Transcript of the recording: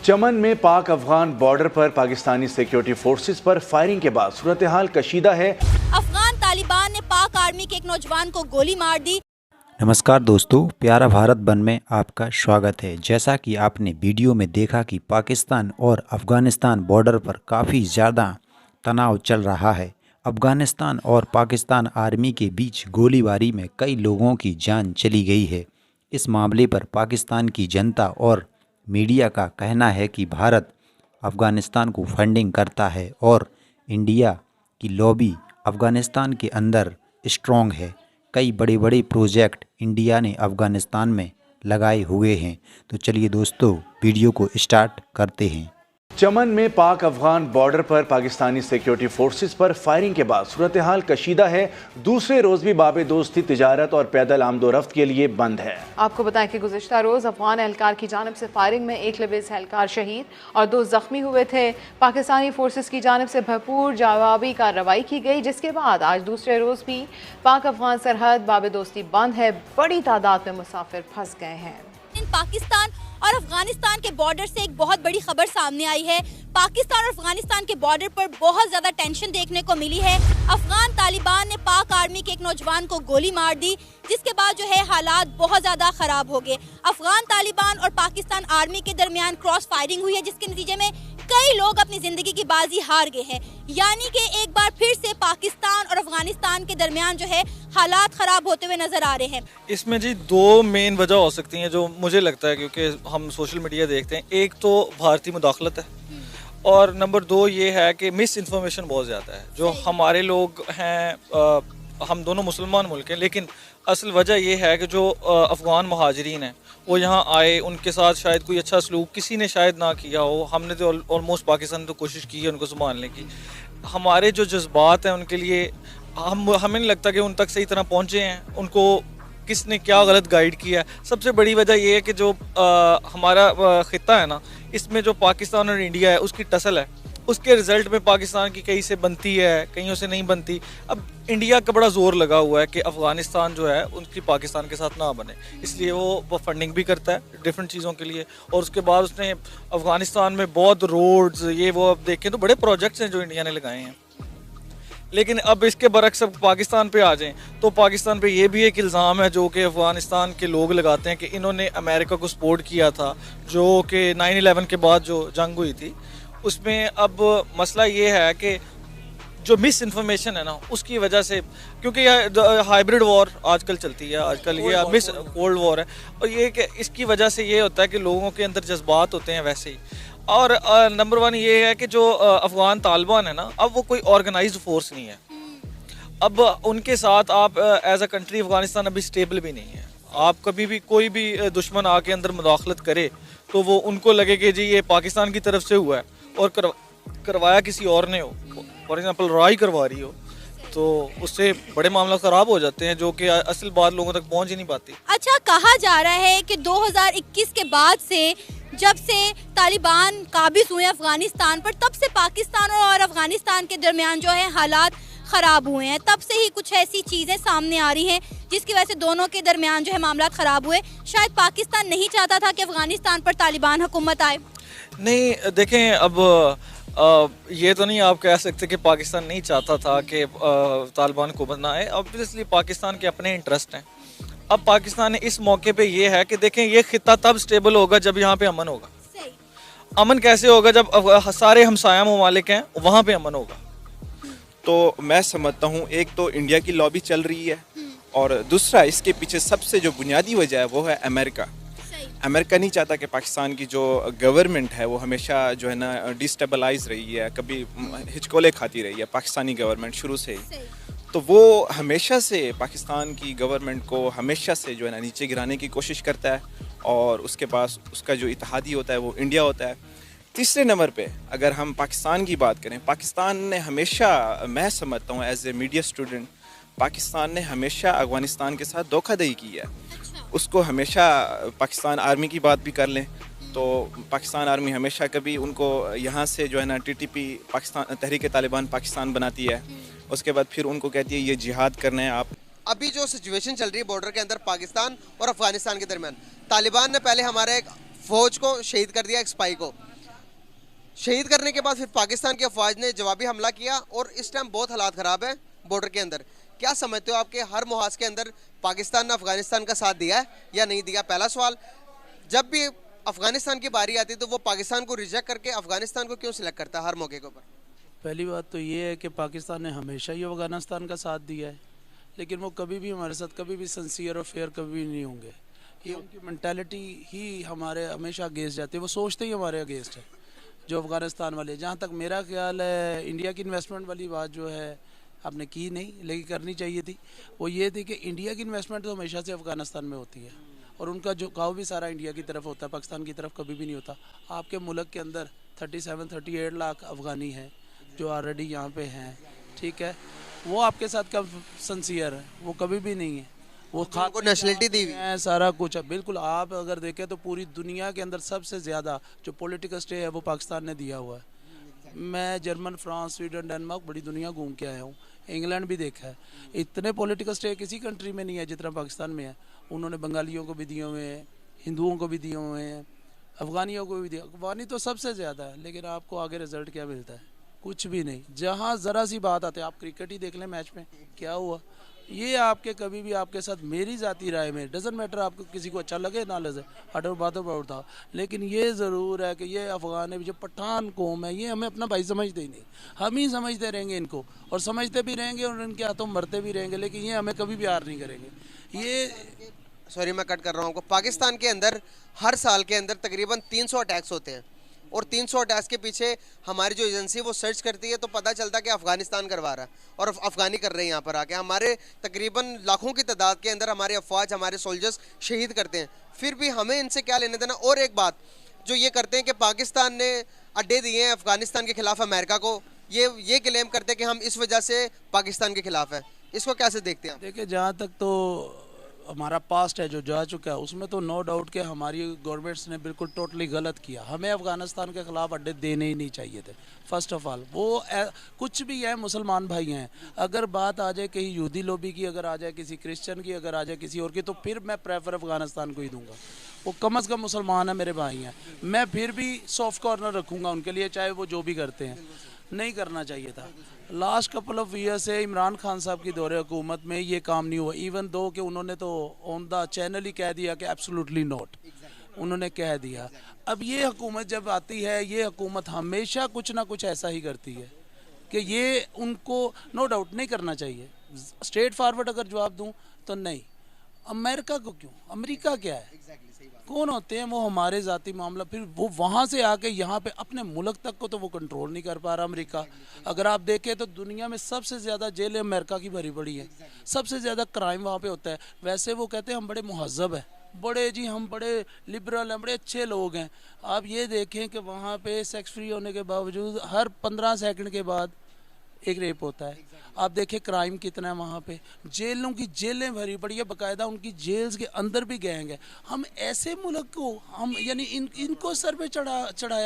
चमन में पाक अफगान बॉर्डर पर पाकिस्तानी सिक्योरिटी फोर्सेस पर फायरिंग के बाद सूरत हाल कशीदा है। अफगान तालिबान ने पाक आर्मी के एक नौजवान को गोली मार दी। नमस्कार दोस्तों, प्यारा भारत वन में आपका स्वागत है। जैसा कि आपने वीडियो में देखा कि पाकिस्तान और अफ़गानिस्तान बॉर्डर पर काफ़ी ज़्यादा तनाव चल रहा है। अफ़गानिस्तान और पाकिस्तान आर्मी के बीच गोलीबारी में कई लोगों की जान चली गई है। इस मामले पर पाकिस्तान की जनता और मीडिया का कहना है कि भारत अफ़गानिस्तान को फंडिंग करता है और इंडिया की लॉबी अफ़गानिस्तान के अंदर स्ट्रॉन्ग है। कई बड़े बड़े प्रोजेक्ट इंडिया ने अफ़गानिस्तान में लगाए हुए हैं। तो चलिए दोस्तों, वीडियो को स्टार्ट करते हैं। चमन में पाक अफगान बॉर्डर पर पाकिस्तानी सिक्योरिटी फोर्सेस पर फायरिंग के बाद सूरत हाल कशीदा है। दूसरे रोज भी बाबे दोस्ती तिजारत और पैदल आमदोरफ्त के लिए बंद है। आपको बताएं कि गुज़िश्ता रोज़ अफगान एहलकार की जानिब से फायरिंग में एक लबेज एहलकार शहीद और 2 जख्मी हुए थे। पाकिस्तानी फोर्सेस की जानिब से भरपूर जवाबी कार्रवाई की गई, जिसके बाद आज दूसरे रोज़ भी पाक अफगान सरहद बाबे दोस्ती बंद है। बड़ी तादाद में मुसाफिर फंस गए हैं। पाकिस्तान और अफगानिस्तान के बॉर्डर से एक बहुत बड़ी खबर सामने आई है। पाकिस्तान और अफगानिस्तान के बॉर्डर पर बहुत ज्यादा टेंशन देखने को मिली है। अफगान तालिबान ने पाक आर्मी के एक नौजवान को गोली मार दी, जिसके बाद जो है हालात बहुत ज्यादा खराब हो गए। अफगान तालिबान और पाकिस्तान आर्मी के दरमियान क्रॉस फायरिंग हुई है, जिसके नतीजे में कई लोग अपनी जिंदगी की बाजी हार गए हैं। यानी कि एक बार फिर से पाकिस्तान और अफगानिस्तान के दरमियान जो है हालात खराब होते हुए नजर आ रहे हैं। इसमें जी 2 मेन वजह हो सकती हैं जो मुझे लगता है, क्योंकि हम सोशल मीडिया देखते हैं। एक तो भारतीय मुदाखलत है और नंबर 2 ये है कि मिस इन्फॉर्मेशन बहुत ज़्यादा है। जो हमारे लोग हैं, हम दोनों मुसलमान मुल्क हैं, लेकिन असल वजह ये है कि जो अफ़गान महाजरीन हैं वो यहाँ आए, उनके साथ शायद कोई अच्छा सलूक किसी ने शायद ना किया हो। हमने तो ऑलमोस्ट पाकिस्तान ने तो कोशिश की है उनको संभालने की। हमारे जो जज्बात हैं उनके लिए हमें नहीं लगता कि उन तक सही तरह पहुँचे हैं। उनको किसने क्या गलत गाइड किया है। सबसे बड़ी वजह यह है कि जो हमारा ख़ित्ता है ना, इसमें जो पाकिस्तान और इंडिया है उसकी टसल है। उसके रिज़ल्ट में पाकिस्तान की कहीं से बनती है, कहीं से नहीं बनती। अब इंडिया का बड़ा ज़ोर लगा हुआ है कि अफ़गानिस्तान जो है उनकी पाकिस्तान के साथ ना बने, इसलिए वो फंडिंग भी करता है डिफरेंट चीज़ों के लिए। और उसके बाद उसने अफ़गानिस्तान में बहुत रोड्स ये वो अब देखें तो बड़े प्रोजेक्ट्स हैं जो इंडिया ने लगाए हैं। लेकिन अब इसके बरक्स अब पाकिस्तान पे आ जाएं तो पाकिस्तान पे ये भी एक इल्ज़ाम है जो कि अफ़गानिस्तान के लोग लगाते हैं कि इन्होंने अमेरिका को सपोर्ट किया था, जो कि 9/11 के बाद जो जंग हुई थी उसमें। अब मसला ये है कि जो मिस इन्फॉर्मेशन है ना उसकी वजह से, क्योंकि यह हाइब्रिड वॉर आजकल चलती है, आजकल ये मिस कोल्ड वॉर है, और ये कि इसकी वजह से ये होता है कि लोगों के अंदर जज्बात होते हैं वैसे ही। और नंबर 1 ये है कि जो अफ़गान तालिबान है ना, अब वो कोई ऑर्गेनाइज्ड फोर्स नहीं है। अब उनके साथ आप एज अ कंट्री अफ़गानिस्तान अभी स्टेबल भी नहीं है। आप कभी भी कोई भी दुश्मन आके अंदर मुदाखलत करे तो वो उनको लगे कि जी ये पाकिस्तान की तरफ से हुआ है और करवाया किसी और ने हो, फॉर एग्जांपल राय करवा रही हो, तो उससे बड़े मामला ख़राब हो जाते हैं, जो कि असल बात लोगों तक पहुंच ही नहीं पाती। अच्छा, कहा जा रहा है कि 2021 के बाद से, जब से तालिबान काबिज हुए अफगानिस्तान पर, तब से पाकिस्तान और अफगानिस्तान के दरमियान जो है हालात ख़राब हुए हैं। तब से ही कुछ ऐसी चीज़ें सामने आ रही हैं जिसकी वजह से दोनों के दरमियान जो है मामला ख़राब हुए। शायद पाकिस्तान नहीं चाहता था कि अफगानिस्तान पर तालिबान हुकूमत आए। नहीं, देखें, अब ये तो नहीं आप कह सकते कि पाकिस्तान नहीं चाहता था कि तालिबान को बनना है। ऑब्वियसली पाकिस्तान के अपने इंटरेस्ट हैं। अब पाकिस्तान ने इस मौके पे ये है कि देखें, ये खित्ता तब स्टेबल होगा जब यहाँ पे अमन होगा। अमन कैसे होगा? जब सारे हमसाया ममालिक हैं वहाँ पे अमन होगा। तो मैं समझता हूँ एक तो इंडिया की लॉबी चल रही है, और दूसरा इसके पीछे सबसे जो बुनियादी वजह है वो है अमेरिका। अमेरिका नहीं चाहता कि पाकिस्तान की जो गवर्नमेंट है वो हमेशा जो है ना डिस्टेबलाइज रही है, कभी हिचकोले खाती रही है पाकिस्तानी गवर्नमेंट शुरू से ही। तो वो हमेशा से पाकिस्तान की गवर्नमेंट को हमेशा से जो है ना नीचे गिराने की कोशिश करता है, और उसके पास उसका जो इत्तेहादी होता है वो इंडिया होता है। तीसरे नंबर पे अगर हम पाकिस्तान की बात करें, पाकिस्तान ने हमेशा, मैं समझता हूँ as a media student, Pakistan ने हमेशा अफगानिस्तान के साथ धोखाधड़ी की है। उसको हमेशा पाकिस्तान आर्मी की बात भी कर लें तो पाकिस्तान आर्मी हमेशा कभी उनको यहाँ से जो है ना TTP पाकिस्तान तहरीक तालिबान पाकिस्तान बनाती है, उसके बाद फिर उनको कहती है ये जिहाद करना है आप। अभी जो सिचुएशन चल रही है बॉर्डर के अंदर पाकिस्तान और अफगानिस्तान के दरमियान, तालिबान ने पहले हमारे एक फौज को शहीद कर दिया, एक स्पाई को। शहीद करने के बाद फिर पाकिस्तान की अफवाज ने जवाबी हमला किया और इस टाइम बहुत हालात ख़राब है बॉर्डर के अंदर। क्या समझते हो आपके हर मुहाज के अंदर पाकिस्तान ने अफगानिस्तान का साथ दिया है या नहीं दिया? पहला सवाल, जब भी अफगानिस्तान की बारी आती है तो वो पाकिस्तान को रिजेक्ट करके अफगानिस्तान को क्यों सिलेक्ट करता है हर मौके के ऊपर? पहली बात तो ये है कि पाकिस्तान ने हमेशा ही अफगानिस्तान का साथ दिया है, लेकिन वो कभी भी हमारे साथ कभी भी सिंसियर और फेयर कभी भी नहीं होंगे। ये उनकी मेंटालिटी ही हमारे हमेशा अगेंस्ट जाती है, वो सोचते ही हमारे अगेंस्ट है जो अफगानिस्तान वाले। जहाँ तक मेरा ख्याल है, इंडिया की इन्वेस्टमेंट वाली बात जो है आपने की नहीं, लेकिन करनी चाहिए थी। वो ये थी कि इंडिया की इन्वेस्टमेंट तो हमेशा से अफगानिस्तान में होती है और उनका झुकाव भी सारा इंडिया की तरफ होता है, पाकिस्तान की तरफ कभी भी नहीं होता। आपके मुल्क के अंदर 37-38 लाख अफगानी हैं जो ऑलरेडी यहाँ पे हैं, ठीक है। वो आपके साथ कब सिंसियर है? वो कभी भी नहीं है। वो को नेशनलिटी दी हुई है, सारा कुछ है। बिल्कुल, आप अगर देखें तो पूरी दुनिया के अंदर सबसे ज़्यादा जो पॉलिटिकल स्टे है वो पाकिस्तान ने दिया हुआ है। मैं जर्मन, फ्रांस, स्वीडन, डेनमार्क, बड़ी दुनिया घूम के आया हूँ, इंग्लैंड भी देखा है। इतने पॉलिटिकल स्टे किसी कंट्री में नहीं है जितना पाकिस्तान में है। उन्होंने बंगालियों को भी दिए हुए हैं, हिंदुओं को भी दिए हुए हैं, अफगानियों को भी दिया। अफगानी तो सबसे ज़्यादा है, लेकिन आपको आगे रिजल्ट क्या मिलता है? कुछ भी नहीं। जहाँ ज़रा सी बात आती है, आप क्रिकेट ही देख लें, मैच में क्या हुआ। ये आपके कभी भी आपके साथ, मेरी ज़ाती राय में, डजेंट मैटर आपको किसी को अच्छा लगे ना लगे, हटर बातों पर उठा, लेकिन ये ज़रूर है कि ये अफगान है, जो पठान कौम है, ये हमें अपना भाई समझते ही नहीं। हम ही समझते रहेंगे इनको, और समझते भी रहेंगे और इनके हाथों मरते भी रहेंगे, लेकिन ये हमें कभी भी हार नहीं करेंगे। ये सॉरी मैं कट कर रहा हूँ आपको। पाकिस्तान के अंदर हर साल के अंदर तकरीबन 300 अटैक्स होते हैं और 300 अटैक्स के पीछे हमारी जो एजेंसी वो सर्च करती है तो पता चलता है कि अफगानिस्तान करवा रहा है और अफगानी कर रहे हैं यहाँ पर आके। हमारे तकरीबन लाखों की तादाद के अंदर हमारे अफवाज, हमारे सोल्जर्स शहीद करते हैं, फिर भी हमें इनसे क्या लेने देना। और एक बात जो ये करते हैं कि पाकिस्तान ने अड्डे दिए हैं अफगानिस्तान के खिलाफ अमेरिका को, ये क्लेम करते हैं कि हम इस वजह से पाकिस्तान के खिलाफ है। इसको कैसे देखते हैं? देखिए, जहाँ तक तो हमारा पास्ट है जो जा चुका है, उसमें तो नो डाउट कि हमारी गवर्नमेंट्स ने बिल्कुल टोटली गलत किया। हमें अफगानिस्तान के ख़िलाफ़ अड्डे देने ही नहीं चाहिए थे। फ़र्स्ट ऑफ ऑल वो कुछ भी है, मुसलमान भाई हैं। अगर बात आ जाए कहीं यहूदी लॉबी की, अगर आ जाए किसी क्रिश्चियन की, अगर आ जाए किसी और की, तो फिर मैं प्रेफर अफगानिस्तान को ही दूंगा। वो कम अज़ कम मुसलमान है, मेरे भाई हैं। मैं फिर भी सॉफ्ट कॉर्नर रखूँगा उनके लिए, चाहे वो जो भी करते हैं। नहीं करना चाहिए था। लास्ट कपल ऑफ ईयर से इमरान खान साहब की दौरे हुकूमत में ये काम नहीं हुआ, इवन दो कि उन्होंने तो ऑन द चैनल ही कह दिया कि एब्सोल्युटली नॉट, उन्होंने कह दिया। अब ये हुकूमत जब आती है, ये हुकूमत हमेशा कुछ ना कुछ ऐसा ही करती है कि ये उनको नो डाउट नहीं करना चाहिए। स्ट्रेट फॉरवर्ड अगर जवाब दूँ तो नहीं। अमेरिका को क्यों? अमेरिका क्या है? कौन होते हैं वो? हमारे ज़ाती मामला। फिर वो वहाँ से आके यहाँ पे अपने मुल्क तक को तो वो कंट्रोल नहीं कर पा रहा अमेरिका। अगर आप देखें तो दुनिया में सबसे ज़्यादा जेलें अमेरिका की भरी पड़ी है, सबसे ज़्यादा क्राइम वहाँ पे होता है। वैसे वो कहते हैं हम बड़े मुहज़्ज़ब हैं, बड़े जी हम बड़े लिबरल हैं, बड़े अच्छे लोग हैं। आप ये देखें कि वहाँ पे सेक्स फ्री होने के बावजूद हर 15 सेकंड के बाद एक रेप होता है। आप देखें क्राइम कितना है वहाँ पे, जेलों की जेलें भरी पड़ी है, बाकायदा उनकी जेल्स के अंदर भी गैंग है। हम ऐसे मुल्क को हम यानी इनको सर पे चढ़ाया